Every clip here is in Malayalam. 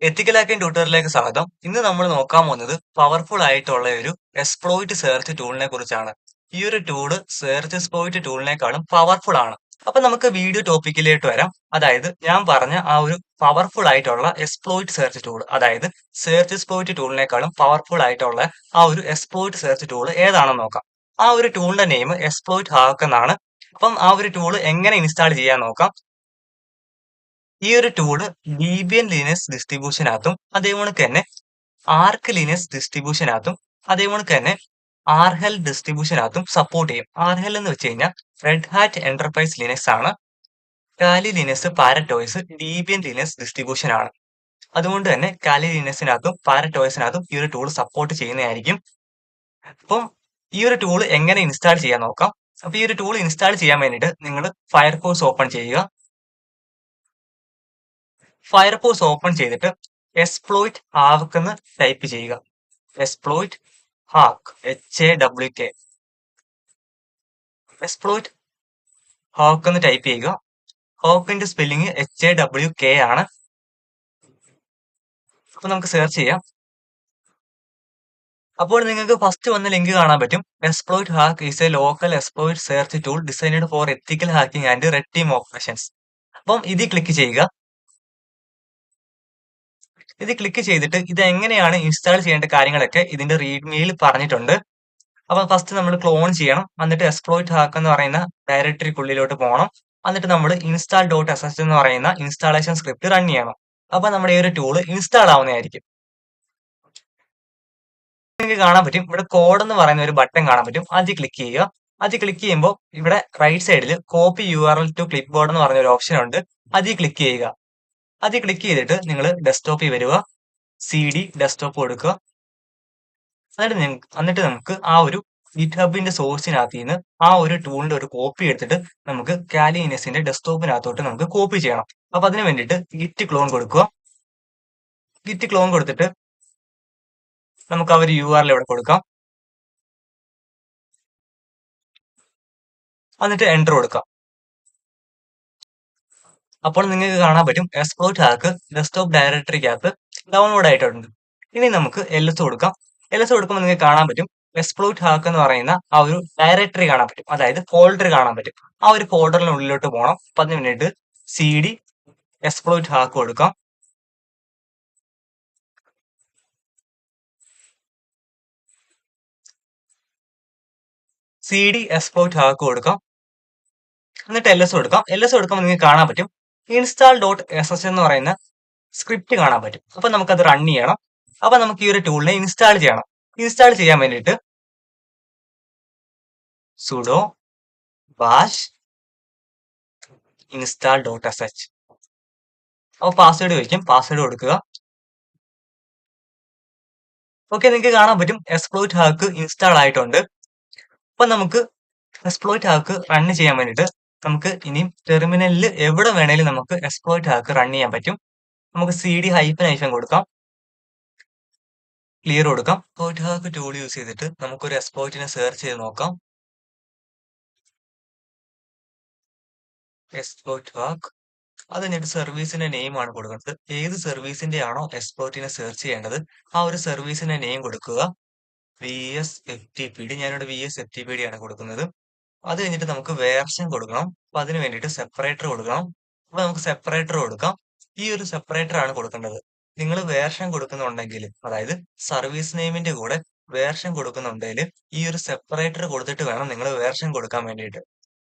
എത്തിക്കൽ ഹാക്കിംഗ് ട്യൂട്ടോറിയലിലേക്ക് സ്വാഗതം. ഇന്ന് നമ്മൾ നോക്കാൻ പോകുന്നത് പവർഫുൾ ആയിട്ടുള്ള ഒരു എക്സ്പ്ലോയിറ്റ് സെർച്ച് ടൂളിനെ കുറിച്ചാണ്. ഈ ഒരു ടൂള് സെർച്ച് എക്സ്പ്ലോയിറ്റ് ടൂളിനേക്കാളും പവർഫുൾ ആണ്. അപ്പൊ നമുക്ക് വീഡിയോ ടോപ്പിക്കിലേക്ക് വരാം. അതായത് ഞാൻ പറഞ്ഞ ആ ഒരു പവർഫുൾ ആയിട്ടുള്ള എക്സ്പ്ലോയിറ്റ് സെർച്ച് ടൂൾ, അതായത് സെർച്ച് എക്സ്പ്ലോയിറ്റ് ടൂളിനേക്കാളും പവർഫുൾ ആയിട്ടുള്ള ആ ഒരു എക്സ്പ്ലോയിറ്റ് സെർച്ച് ടൂൾ ഏതാണെന്ന് നോക്കാം. ആ ഒരു ടൂളിന്റെ നെയിം എക്സ്പ്ലോയിറ്റ് ഹാക്ക് എന്നാണ്. അപ്പം ആ ഒരു ടൂൾ എങ്ങനെ ഇൻസ്റ്റാൾ ചെയ്യാൻ നോക്കാം. ഈ ഒരു ടൂള് ഡീബിയൻ ലിനക്സ് ഡിസ്ട്രിബ്യൂഷനകത്തും അതേകണക്ക് തന്നെ ആർക്ക് ലിനക്സ് ഡിസ്ട്രിബ്യൂഷനകത്തും അതേകണക്ക് തന്നെ ആർഹെൽ ഡിസ്ട്രിബ്യൂഷനകത്തും സപ്പോർട്ട് ചെയ്യും. ആർഹെൽ എന്ന് വെച്ച് കഴിഞ്ഞാൽ റെഡ് ഹാറ്റ് എന്റർപ്രൈസ് ലിനക്സ് ആണ്. കാലി ലിനക്സ് പാരറ്റോയ്സ് ഡീബിയൻ ലിനക്സ് ഡിസ്ട്രിബ്യൂഷൻ ആണ്. അതുകൊണ്ട് തന്നെ കാലി ലിനക്സിനകത്തും പാരറ്റോയ്സിനകത്തും ഈ ഒരു ടൂൾ സപ്പോർട്ട് ചെയ്യുന്നതായിരിക്കും. അപ്പം ഈ ഒരു ടൂൾ എങ്ങനെ ഇൻസ്റ്റാൾ ചെയ്യാൻ നോക്കാം. അപ്പൊ ഈ ഒരു ടൂൾ ഇൻസ്റ്റാൾ ചെയ്യാൻ വേണ്ടിയിട്ട് നിങ്ങൾ ഫയർഫോഴ്സ് ഓപ്പൺ ചെയ്യുക. ഫയർഫോഴ്സ് ഓപ്പൺ ചെയ്തിട്ട് എക്സ്പ്ലോയിറ്റ് ഹാക്ക് എന്ന് ടൈപ്പ് ചെയ്യുക. Exploit hack HAWK exploit hack എന്ന് ടൈപ്പ് ചെയ്യുക. ഹാക്കിന്റെ സ്പെല്ലിംഗ് HAWK ആണ്. അപ്പൊ നമുക്ക് സെർച്ച് ചെയ്യാം. അപ്പോൾ നിങ്ങൾക്ക് ഫസ്റ്റ് വന്ന ലിങ്ക് കാണാൻ പറ്റും. Exploit hack is A local exploit search tool designed for ethical hacking and red team operations. അപ്പം ഇതിൽ ക്ലിക്ക് ചെയ്യുക. ഇത് ക്ലിക്ക് ചെയ്തിട്ട് ഇത് എങ്ങനെയാണ് ഇൻസ്റ്റാൾ ചെയ്യേണ്ട കാര്യങ്ങളൊക്കെ ഇതിന്റെ റീഡ്മിയിൽ പറഞ്ഞിട്ടുണ്ട്. അപ്പൊ ഫസ്റ്റ് നമ്മൾ ക്ലോൺ ചെയ്യണം. എന്നിട്ട് എക്സ്പ്ലോയിറ്റ് ഹാക്ക് എന്ന് പറയുന്ന ഡയറക്ടറിക്കുള്ളിലോട്ട് പോകണം. എന്നിട്ട് നമ്മൾ install.sh എന്ന് പറയുന്ന ഇൻസ്റ്റാളേഷൻ സ്ക്രിപ്റ്റ് റൺ ചെയ്യണം. അപ്പൊ നമ്മുടെ ഈ ഒരു ടൂൾ ഇൻസ്റ്റാൾ ആവുന്നതായിരിക്കും. നിങ്ങൾക്ക് കാണാൻ പറ്റും ഇവിടെ കോഡ് എന്ന് പറയുന്ന ഒരു ബട്ടൺ കാണാൻ പറ്റും. അതിൽ ക്ലിക്ക് ചെയ്യുക. അതിൽ ക്ലിക്ക് ചെയ്യുമ്പോൾ ഇവിടെ റൈറ്റ് സൈഡിൽ copy URL to clipboard എന്ന് പറഞ്ഞ ഒരു ഓപ്ഷൻ ഉണ്ട്. അതിൽ ക്ലിക്ക് ചെയ്യുക. അതിൽ ക്ലിക്ക് ചെയ്തിട്ട് നിങ്ങൾ ഡെസ്ക്ടോപ്പിൽ വരിക. CD ഡെസ്ക്ടോപ്പ് കൊടുക്കുക. എന്നിട്ട് നമുക്ക് ആ ഒരു ഗിറ്റ്ഹബിന്റെ സോഴ്സിനകത്ത് നിന്ന് ആ ഒരു ടൂളിന്റെ ഒരു കോപ്പി എടുത്തിട്ട് നമുക്ക് കാലി ലിനക്സിന്റെ ഡെസ്ക്ടോപ്പിനകത്തോട്ട് നമുക്ക് കോപ്പി ചെയ്യണം. അപ്പൊ അതിന് വേണ്ടിയിട്ട് ഗിറ്റ് ക്ലോൺ കൊടുക്കുക. ഗിറ്റ് ക്ലോൺ കൊടുത്തിട്ട് നമുക്ക് ആ ഒരു URL ഇവിടെ കൊടുക്കാം. എന്നിട്ട് എന്റർ കൊടുക്കാം. അപ്പോൾ നിങ്ങൾക്ക് കാണാൻ പറ്റും എക്സ്പ്ലോയിറ്റ് ഹാക്ക് ഡെസ്ക്ടോപ്പ് ഡയറക്ടറിക്കകത്ത് ഡൗൺലോഡ് ആയിട്ടുണ്ട്. ഇനി നമുക്ക് LS കൊടുക്കാം. LS കൊടുക്കുമ്പോൾ നിങ്ങൾക്ക് കാണാൻ പറ്റും എക്സ്പ്ലോയിറ്റ് ഹാക്ക് എന്ന് പറയുന്ന ആ ഒരു ഡയറക്ടറി കാണാൻ പറ്റും, അതായത് ഫോൾഡർ കാണാൻ പറ്റും. ആ ഒരു ഫോൾഡറിനുള്ളിലോട്ട് പോകണം. അപ്പൊ അതിന് വേണ്ടിയിട്ട് CD എക്സ്പ്ലോയിറ്റ് ഹാക്ക് കൊടുക്കാം. CD എക്സ്പ്ലോയിറ്റ് ഹാക്ക് കൊടുക്കാം. എന്നിട്ട് LS കൊടുക്കാം. LS കൊടുക്കുമ്പോൾ നിങ്ങൾക്ക് കാണാൻ പറ്റും install.sh എന്ന് പറയുന്ന സ്ക്രിപ്റ്റ് കാണാൻ പറ്റും. അപ്പൊ നമുക്കത് റൺ ചെയ്യണം. അപ്പൊ നമുക്ക് ഈ ഒരു ടൂളിനെ ഇൻസ്റ്റാൾ ചെയ്യണം. ഇൻസ്റ്റാൾ ചെയ്യാൻ വേണ്ടിയിട്ട് sudo bash install.sh. അപ്പൊ പാസ്വേഡ് ചോദിക്കും. പാസ്വേഡ് കൊടുക്കുക. ഓക്കെ, നിങ്ങൾക്ക് കാണാൻ പറ്റും എക്സ്പ്ലോയിറ്റ് ഹാക്ക് ഇൻസ്റ്റാൾ ആയിട്ടുണ്ട്. അപ്പൊ നമുക്ക് എക്സ്പ്ലോയിറ്റ് ഹാക്ക് റൺ ചെയ്യാൻ വേണ്ടിയിട്ട് നമുക്ക് ഇനിയും ടെർമിനലിൽ എവിടെ വേണേലും നമുക്ക് എക്സ്പ്ലോയിറ്റ് ഹാക്ക് റൺ ചെയ്യാൻ പറ്റും. നമുക്ക് CD -ഹൈഫൻ കൊടുക്കാം. ക്ലിയർ കൊടുക്കാം. എക്സ്പ്ലോയിറ്റ് ഹാക്ക് ടൂൾ യൂസ് ചെയ്തിട്ട് നമുക്കൊരു എക്സ്പ്ലോയിറ്റിനെ സെർച്ച് ചെയ്ത് നോക്കാം. എക്സ്പ്ലോയിറ്റ് ഹാക്ക്, അത് കഴിഞ്ഞിട്ട് സർവീസിന്റെ നെയിം ആണ് കൊടുക്കുന്നത്. ഏത് സർവീസിന്റെ ആണോ എക്സ്പ്ലോയിറ്റിനെ സെർച്ച് ചെയ്യേണ്ടത് ആ ഒരു സർവീസിന്റെ നെയിം കൊടുക്കുക. VSFTPD, ഞാനിവിടെ VSFTPD ആണ് കൊടുക്കുന്നത്. അത് കഴിഞ്ഞിട്ട് നമുക്ക് വേർഷൻ കൊടുക്കണം. അപ്പൊ അതിന് വേണ്ടിയിട്ട് സെപ്പറേറ്റർ കൊടുക്കണം. അപ്പൊ നമുക്ക് സെപ്പറേറ്റർ കൊടുക്കാം. ഈ ഒരു സെപ്പറേറ്റർ ആണ് കൊടുക്കേണ്ടത്. നിങ്ങൾ വേർഷൻ കൊടുക്കുന്നുണ്ടെങ്കിൽ, അതായത് സർവീസ് നെയിമിന്റെ കൂടെ വേർഷൻ കൊടുക്കുന്നുണ്ടെങ്കിൽ ഈ ഒരു സെപ്പറേറ്റർ കൊടുത്തിട്ട് വേണം നിങ്ങൾ വേർഷൻ കൊടുക്കാൻ വേണ്ടിയിട്ട്.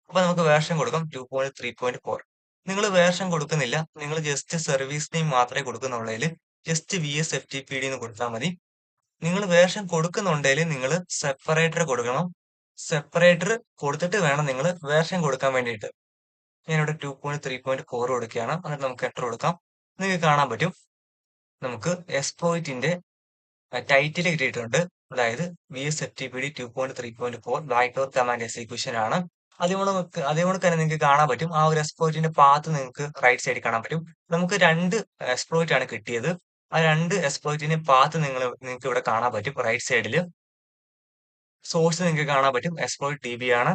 അപ്പൊ നമുക്ക് വേർഷൻ കൊടുക്കാം 2.3.4. നിങ്ങൾ വേർഷൻ കൊടുക്കുന്നില്ല, നിങ്ങൾ ജസ്റ്റ് സർവീസ് നെയിം മാത്രമേ കൊടുക്കുന്നുള്ളതിൽ ജസ്റ്റ് VSFTPD എന്ന് കൊടുത്താൽ മതി. നിങ്ങൾ വേർഷൻ കൊടുക്കുന്നുണ്ടെങ്കിൽ നിങ്ങൾ സെപ്പറേറ്റർ കൊടുക്കണം. സെപ്പറേറ്റർ കൊടുത്തിട്ട് വേണം നിങ്ങൾ വേർഷൻ കൊടുക്കാൻ വേണ്ടിയിട്ട്. ഞാനിവിടെ 2.3.4 കൊടുക്കുകയാണ്. എന്നിട്ട് നമുക്ക് എന്റർ കൊടുക്കാം. നിങ്ങൾക്ക് കാണാൻ പറ്റും നമുക്ക് എക്സ്പ്ലോയിറ്റിന്റെ ടൈറ്റിൽ കിട്ടിയിട്ടുണ്ട്. അതായത് VSFTPD 2.3.4 ബാക്ക്ഡോർ കമാൻഡ് എക്സിക്യൂഷൻ ആണ്. അതേപോലെ തന്നെ നിങ്ങൾക്ക് കാണാൻ പറ്റും ആ ഒരു എക്സ്പ്ലോയിറ്റിന്റെ പാത്ത് നിങ്ങൾക്ക് റൈറ്റ് സൈഡിൽ കാണാൻ പറ്റും. നമുക്ക് 2 എക്സ്പ്ലോയിറ്റ് ആണ് കിട്ടിയത്. ആ 2 എക്സ്പ്ലോയിറ്റിന്റെ പാത്ത് നിങ്ങൾക്ക് ഇവിടെ കാണാൻ പറ്റും റൈറ്റ് സൈഡിൽ. സോഴ്സ് നിങ്ങൾക്ക് കാണാൻ പറ്റും എക്സ്പ്ലോയിറ്റ് DB ആണ്.